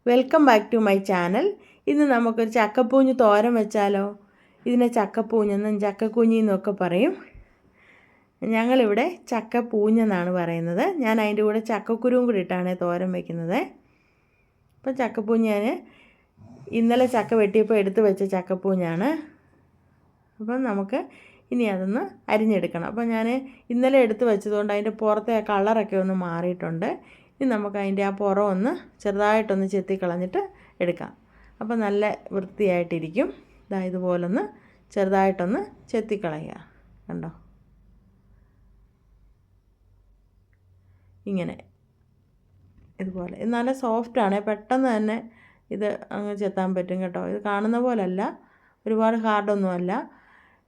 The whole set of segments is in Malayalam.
Welcome back to my channel. ഇന്ന് നമുക്കൊരു ചക്കപ്പൂഞ്ഞ് തോരൻ വെച്ചാലോ? ഇതിനെ ചക്കപ്പൂഞ്ഞെന്നും ചക്കക്കുഞ്ഞിന്നൊക്കെ പറയും. ഞങ്ങളിവിടെ ചക്കപ്പൂഞ്ഞെന്നാണ് പറയുന്നത്. ഞാൻ അതിൻ്റെ കൂടെ ചക്കക്കുരുവും കൂടി ഇട്ടാണ് തോരൻ വയ്ക്കുന്നത്. അപ്പം ചക്കപ്പൂഞ്ഞ് ഞാൻ ഇന്നലെ ചക്ക വെട്ടിയപ്പോൾ എടുത്ത് വെച്ച ചക്കപ്പൂഞ്ഞാണ്. അപ്പം നമുക്ക് ഇനി അതൊന്ന് അരിഞ്ഞെടുക്കണം. അപ്പോൾ ഞാൻ ഇന്നലെ എടുത്ത് വെച്ചതുകൊണ്ട് അതിൻ്റെ പുറത്തെ കളറൊക്കെ ഒന്ന് മാറിയിട്ടുണ്ട്. ഇനി നമുക്ക് അതിൻ്റെ ആ പുറം ഒന്ന് ചെറുതായിട്ടൊന്ന് ചെത്തിക്കളഞ്ഞിട്ട് എടുക്കാം. അപ്പോൾ നല്ല വൃത്തിയായിട്ടിരിക്കും. ഇതുപോലൊന്ന് ചെറുതായിട്ടൊന്ന് ചെത്തിക്കളയുക. കണ്ടോ, ഇങ്ങനെ ഇതുപോലെ. ഇത് നല്ല സോഫ്റ്റാണ്, പെട്ടെന്ന് തന്നെ ഇത് അങ്ങ് ചെത്താൻ പറ്റും കേട്ടോ. ഇത് കാണുന്ന പോലല്ല, ഒരുപാട് ഹാർഡൊന്നുമല്ല.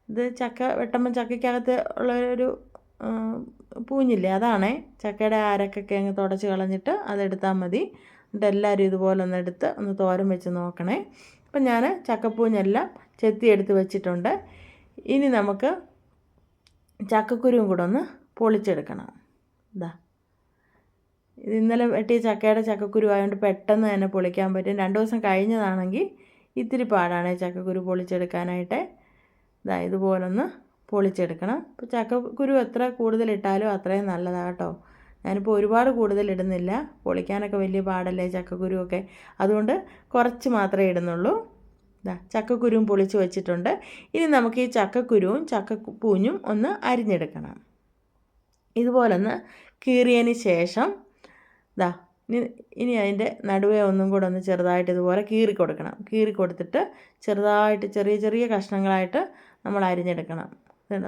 ഇത് ചക്ക വെട്ടുമ്പം ചക്കയ്ക്കകത്ത് ഉള്ള ഒരു പൂഞ്ഞില്ലേ, അതാണേ. ചക്കയുടെ അരക്കൊക്കെ അങ്ങ് തുടച്ച് കളഞ്ഞിട്ട് അതെടുത്താൽ മതി. എന്നിട്ട് എല്ലാവരും ഇതുപോലെ ഒന്ന് എടുത്ത് ഒന്ന് തോരൻ വെച്ച് നോക്കണേ. അപ്പം ഞാൻ ചക്കപ്പൂഞ്ഞെല്ലാം ചെത്തി എടുത്ത് വെച്ചിട്ടുണ്ട്. ഇനി നമുക്ക് ചക്കക്കുരുവും കൂടെ ഒന്ന് പൊളിച്ചെടുക്കണം. ഇത് ഇന്നലെ വെട്ടിയ ചക്കയുടെ ചക്കക്കുരു ആയതുകൊണ്ട് പെട്ടെന്ന് തന്നെ പൊളിക്കാൻ പറ്റും. 2 ദിവസം കഴിഞ്ഞതാണെങ്കിൽ ഇത്തിരി പാടാണ് ചക്കക്കുരു പൊളിച്ചെടുക്കാനായിട്ട്. ഇതുപോലൊന്ന് പൊളിച്ചെടുക്കണം. ഇപ്പോൾ ചക്കക്കുരു എത്ര കൂടുതലിട്ടാലും അത്രയും നല്ലതാണ് കേട്ടോ. ഞാനിപ്പോൾ ഒരുപാട് കൂടുതലിടുന്നില്ല, പൊളിക്കാനൊക്കെ വലിയ പാടല്ലേ ചക്കക്കുരുവൊക്കെ, അതുകൊണ്ട് കുറച്ച് മാത്രമേ ഇടുന്നുള്ളൂ. ചക്കക്കുരുവും പൊളിച്ച് വെച്ചിട്ടുണ്ട്. ഇനി നമുക്ക് ഈ ചക്കക്കുരുവും ചക്കപ്പൂഞ്ഞും ഒന്ന് അരിഞ്ഞെടുക്കണം. ഇതുപോലൊന്ന് കീറിയതിന് ശേഷം ഇനി അതിൻ്റെ നടുവേ ഒന്നും കൂടെ ഒന്ന് ചെറുതായിട്ട് ഇതുപോലെ കീറി കൊടുത്തിട്ട് ചെറുതായിട്ട് ചെറിയ ചെറിയ കഷ്ണങ്ങളായിട്ട് നമ്മൾ അരിഞ്ഞെടുക്കണം.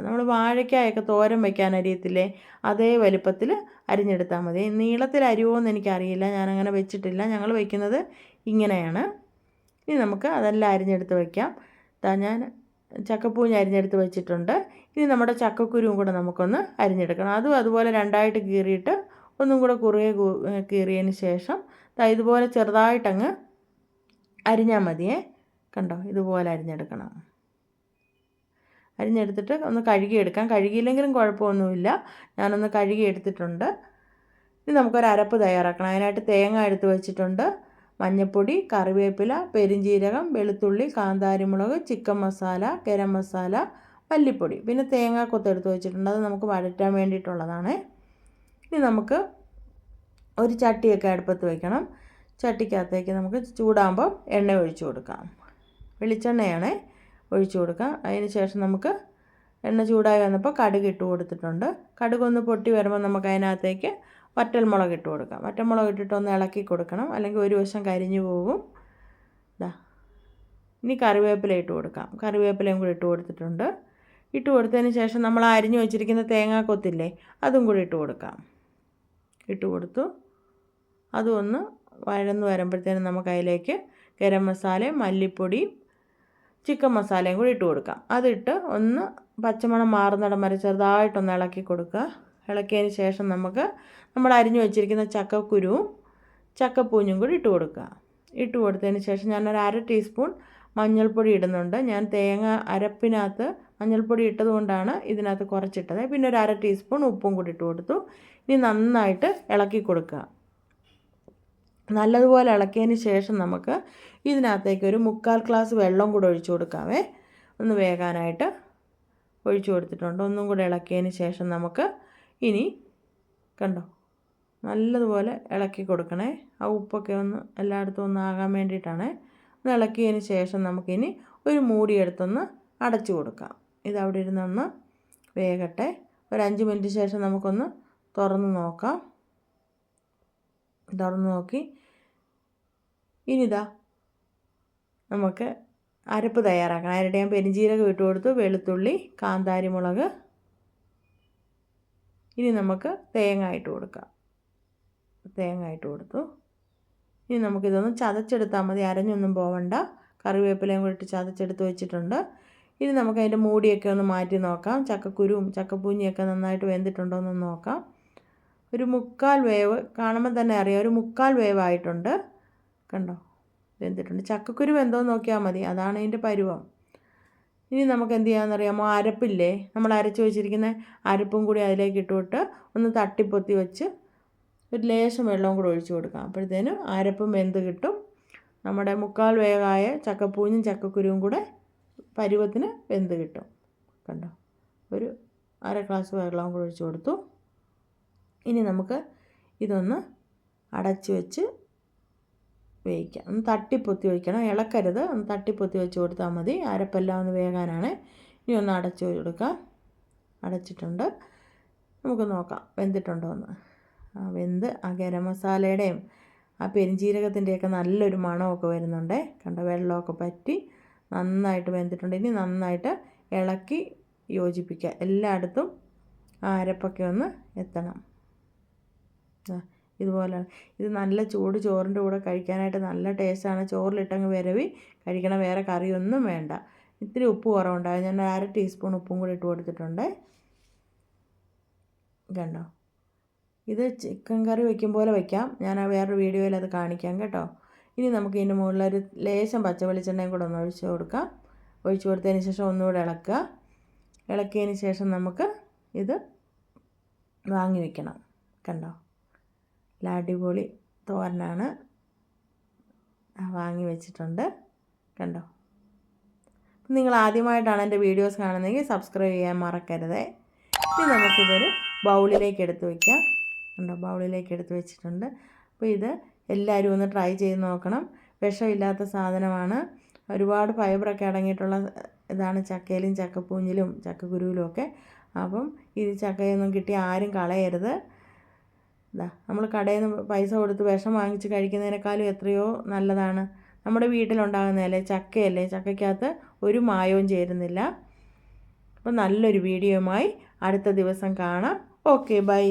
നമ്മൾ വാഴയ്ക്കായൊക്കെ തോരൻ വയ്ക്കാൻ അരിയത്തില്ലേ, അതേ വലിപ്പത്തിൽ അരിഞ്ഞെടുത്താൽ മതി. നീളത്തിൽ അരിയുമോയെന്ന് എനിക്കറിയില്ല, ഞാനങ്ങനെ വെച്ചിട്ടില്ല. ഞങ്ങൾ വയ്ക്കുന്നത് ഇങ്ങനെയാണ്. ഇനി നമുക്ക് അതെല്ലാം അരിഞ്ഞെടുത്ത് വയ്ക്കാം. ഞാൻ ചക്കപ്പൂഞ്ഞ് അരിഞ്ഞെടുത്ത് വെച്ചിട്ടുണ്ട്. ഇനി നമ്മുടെ ചക്കക്കുരുവും കൂടെ നമുക്കൊന്ന് അരിഞ്ഞെടുക്കണം. അതും അതുപോലെ രണ്ടായിട്ട് കീറിയിട്ട് ഒന്നും കൂടെ കുറുകെ കീറിയതിന് ശേഷം ഇതുപോലെ ചെറുതായിട്ടങ്ങ് അരിഞ്ഞാൽ മതിയേ. കണ്ടോ, ഇതുപോലെ അരിഞ്ഞെടുക്കണം. അരിഞ്ഞെടുത്തിട്ട് ഒന്ന് കഴുകിയെടുക്കാം. കഴുകിയില്ലെങ്കിലും കുഴപ്പമൊന്നുമില്ല, ഞാനൊന്ന് കഴുകിയെടുത്തിട്ടുണ്ട്. ഇനി നമുക്കൊരു അരപ്പ് തയ്യാറാക്കണം. അതിനായിട്ട് തേങ്ങ എടുത്ത് വെച്ചിട്ടുണ്ട്, മഞ്ഞൾപ്പൊടി, കറിവേപ്പില, പെരിഞ്ജീരകം, വെളുത്തുള്ളി, കാന്താരിമുളക്, ചിക്കൻ മസാല, ഗരം മസാല, മല്ലിപ്പൊടി, പിന്നെ തേങ്ങാക്കൊത്ത് എടുത്ത് വെച്ചിട്ടുണ്ട്. അത് നമുക്ക് വഴറ്റാൻ വേണ്ടിയിട്ടുള്ളതാണ്. ഇനി നമുക്ക് ഒരു ചട്ടിയൊക്കെ അടുപ്പത്ത് വയ്ക്കണം. ചട്ടിക്കകത്തേക്ക് നമുക്ക് ചൂടാകുമ്പോൾ എണ്ണ ഒഴിച്ചു കൊടുക്കാം. വെളിച്ചെണ്ണയാണ് ഒഴിച്ചു കൊടുക്കാം. അതിന് ശേഷം നമുക്ക് എണ്ണ ചൂടായി വന്നപ്പോൾ കടുക് ഇട്ട് കൊടുത്തിട്ടുണ്ട്. കടുകൊന്ന് പൊട്ടി വരുമ്പോൾ നമുക്ക് അതിനകത്തേക്ക് വറ്റൽമുളക് ഇട്ട് കൊടുക്കാം. വറ്റൽമുളക് ഇട്ടിട്ട് ഒന്ന് ഇളക്കി കൊടുക്കണം, അല്ലെങ്കിൽ ഒരു വശം കരിഞ്ഞു പോകും. ഇനി കറിവേപ്പില ഇട്ട് കൊടുക്കാം. കറിവേപ്പിലയും കൂടി ഇട്ട് കൊടുത്തിട്ടുണ്ട്. ഇട്ട് കൊടുത്തതിന് ശേഷം നമ്മൾ അരിഞ്ഞു വെച്ചിരിക്കുന്ന തേങ്ങാക്കൊത്തില്ലേ, അതും കൂടി ഇട്ട് കൊടുക്കാം. ഇട്ട് കൊടുത്തു. അതും ഒന്ന് വഴന്ന് വരുമ്പോഴത്തേനും നമുക്ക് അതിലേക്ക് ഗരം മസാലയും മല്ലിപ്പൊടിയും ചിക്കൻ മസാലയും കൂടി ഇട്ട് കൊടുക്കാം. അതിട്ട് ഒന്ന് പച്ചമണം മാറുന്നിടം വരെ ചെറുതായിട്ടൊന്ന് ഇളക്കി കൊടുക്കുക. ഇളക്കിയതിന് ശേഷം നമുക്ക് നമ്മൾ അരിഞ്ഞു വെച്ചിരിക്കുന്ന ചക്കക്കുരുവും ചക്കപ്പൂഞ്ഞും കൂടി ഇട്ട് കൊടുക്കുക. ഇട്ട് കൊടുത്തതിന് ശേഷം ഞാനൊരു 1/2 ടീസ്പൂൺ മഞ്ഞൾപ്പൊടി ഇടുന്നുണ്ട്. ഞാൻ തേങ്ങ അരപ്പിനകത്ത് മഞ്ഞൾപ്പൊടി ഇട്ടതുകൊണ്ടാണ് ഇതിനകത്ത് കുറച്ചിട്ടത്. പിന്നെ ഒരു 1/2 ടീസ്പൂൺ ഉപ്പും കൂടി ഇട്ട് കൊടുത്തു. ഇനി നന്നായിട്ട് ഇളക്കി കൊടുക്കുക. നല്ലതുപോലെ ഇളക്കിയതിന് ശേഷം നമുക്ക് ഇതിനകത്തേക്ക് ഒരു 3/4 ഗ്ലാസ് വെള്ളം കൂടെ ഒഴിച്ചു കൊടുക്കാമേ. ഒന്ന് വേകാനായിട്ട് ഒഴിച്ചു കൊടുത്തിട്ടുണ്ട്. ഒന്നും കൂടെ ഇളക്കിയതിന് ശേഷം നമുക്ക് ഇനി കണ്ടോ, നല്ലതുപോലെ ഇളക്കി കൊടുക്കണേ. ആ ഉപ്പൊക്കെ ഒന്ന് എല്ലായിടത്തും ഒന്ന് ആകാൻ വേണ്ടിയിട്ടാണ്. ഒന്ന് ഇളക്കിയതിന് ശേഷം നമുക്കിനി ഒരു മൂടിയെടുത്തൊന്ന് അടച്ചു കൊടുക്കാം. ഇതവിടെ ഇരുന്നൊന്ന് വേകട്ടെ. ഒരു 5 മിനിറ്റ് ശേഷം നമുക്കൊന്ന് തുറന്ന് നോക്കാം. തുറന്ന് നോക്കി ഇനി നമുക്ക് അരപ്പ് തയ്യാറാക്കണം. അതിനിടെ ഞാൻ പെരിഞ്ജീരകം ഇട്ട് കൊടുത്തു, വെളുത്തുള്ളി, കാന്താരിമുളക്. ഇനി നമുക്ക് തേങ്ങ ഇട്ട് കൊടുക്കാം. തേങ്ങ ഇട്ട് കൊടുത്തു. ഇനി നമുക്കിതൊന്ന് ചതച്ചെടുത്താൽ മതി, അരഞ്ഞൊന്നും പോവണ്ട. കറിവേപ്പിലയും കൂടി ഇട്ട് ചതച്ചെടുത്ത് വെച്ചിട്ടുണ്ട്. ഇനി നമുക്ക് അതിൻ്റെ മൂടിയൊക്കെ ഒന്ന് മാറ്റി നോക്കാം. ചക്കക്കുരുവും ചക്കപ്പൂഞ്ഞിയൊക്കെ നന്നായിട്ട് വെന്തിട്ടുണ്ടോ എന്ന് നോക്കാം. ഒരു 3/4 വേവ് കാണുമ്പോൾ തന്നെ അറിയാം, ഒരു 3/4 വേവായിട്ടുണ്ട്. കണ്ടോ, വെന്തിട്ടുണ്ട്. ചക്കക്കുരു വെന്തോന്ന് നോക്കിയാൽ മതി, അതാണ് ഇതിൻ്റെ പരുവം. ഇനി നമുക്ക് എന്ത് ചെയ്യാമെന്നറിയാമോ, അരപ്പില്ലേ, നമ്മൾ അരച്ച് വെച്ചിരിക്കുന്ന അരപ്പും കൂടി അതിലേക്ക് ഇട്ടുകൊണ്ട് ഒന്ന് തട്ടിപ്പൊത്തി വെച്ച് ഒരു ലേശം വെള്ളവും കൂടി ഒഴിച്ചു കൊടുക്കാം. അപ്പോഴത്തേനും അരപ്പും വെന്ത് കിട്ടും. നമ്മുടെ മുക്കാൽ വേവായ ചക്കപ്പൂഞ്ഞും ചക്കക്കുരുവും കൂടെ പരുവത്തിന് വെന്ത് കിട്ടും. കണ്ടോ, ഒരു അര ഗ്ലാസ് വെള്ളം കൂടെ ഒഴിച്ച് കൊടുത്തു. ഇനി നമുക്ക് ഇതൊന്ന് അടച്ച് വെച്ച് വേവിക്കാം. ഒന്ന് തട്ടിപ്പൊത്തി വയ്ക്കണം, ഇളക്കരുത്. ഒന്ന് തട്ടിപ്പൊത്തി വെച്ച് കൊടുത്താൽ മതി. അരപ്പെല്ലാം ഒന്ന് വേകാനാണ്. ഇനി ഒന്ന് അടച്ച് കൊടുക്കാം. അടച്ചിട്ടുണ്ട്. നമുക്ക് നോക്കാം വെന്തിട്ടുണ്ടോ എന്ന്. വെന്ത് ആ ഗരം മസാലയുടെയും ആ പെരിഞ്ജീരകത്തിൻ്റെയൊക്കെ നല്ലൊരു മണമൊക്കെ വരുന്നുണ്ട്. കണ്ട, വെള്ളമൊക്കെ പറ്റി നന്നായിട്ട് വെന്തിട്ടുണ്ട്. ഇനി നന്നായിട്ട് ഇളക്കി യോജിപ്പിക്കുക. എല്ലായിടത്തും ആ അരപ്പൊക്കെ ഒന്ന് എത്തണം. ഇതുപോലെ ഇത് നല്ല ചൂട് ചോറിൻ്റെ കൂടെ കഴിക്കാനായിട്ട് നല്ല ടേസ്റ്റാണ്. ചോറിലിട്ടങ്ങ് വിരവി കഴിക്കണം, വേറെ കറിയൊന്നും വേണ്ട. ഇത്തിരി ഉപ്പ് കുറവുണ്ടാകും, ഞാൻ അര ടീസ്പൂൺ ഉപ്പും കൂടി ഇട്ട് കൊടുത്തിട്ടുണ്ട്. കണ്ടോ, ഇത് ചിക്കൻ കറി വയ്ക്കും പോലെ വയ്ക്കാം. ഞാൻ വേറൊരു വീഡിയോയിൽ അത് കാണിക്കാം കേട്ടോ. ഇനി നമുക്ക് ഇതിൻ്റെ മുകളിലൊരു ലേശം പച്ച വെളിച്ചെണ്ണയും കൂടെ ഒന്ന് ഒഴിച്ച് കൊടുക്കാം. ഒഴിച്ച് കൊടുത്തതിന് ശേഷം ഒന്നുകൂടെ ഇളക്കുക. ഇളക്കിയതിന് ശേഷം നമുക്ക് ഇത് വാങ്ങി വയ്ക്കണം. കണ്ടോ, അടിപൊളി തോരനാണ്, വാങ്ങി വെച്ചിട്ടുണ്ട്. കണ്ടോ, നിങ്ങൾ ആദ്യമായിട്ടാണ് എൻ്റെ വീഡിയോസ് കാണുന്നതെങ്കിൽ സബ്സ്ക്രൈബ് ചെയ്യാൻ മറക്കരുത്. ഇനി നമുക്കിതൊരു ബൗളിലേക്ക് എടുത്ത് വയ്ക്കാം. കണ്ടോ, ബൗളിലേക്ക് എടുത്ത് വെച്ചിട്ടുണ്ട്. അപ്പോൾ ഇത് എല്ലാവരും ഒന്ന് ട്രൈ ചെയ്ത് നോക്കണം. വിഷമില്ലാത്ത സാധനമാണ്, ഒരുപാട് ഫൈബറൊക്കെ അടങ്ങിയിട്ടുള്ള ഇതാണ് ചക്കയിലും ചക്കപ്പൂഞ്ഞിലും ചക്കക്കുരുവിലും ഒക്കെ. അപ്പം ഈ ചക്കയൊന്നും കിട്ടി ആരും കളയരുത്. നമ്മൾ കടയിൽ നിന്ന് പൈസ കൊടുത്ത് വിഷം വാങ്ങിച്ച് കഴിക്കുന്നതിനേക്കാളും എത്രയോ നല്ലതാണ് നമ്മുടെ വീട്ടിലുണ്ടാകുന്നതല്ലേ, ചക്കയല്ലേ. ചക്കയ്ക്കകത്ത് ഒരു മായവും ചേരുന്നില്ല. അപ്പോൾ നല്ലൊരു വീഡിയോയുമായി അടുത്ത ദിവസം കാണാം. Okay, by.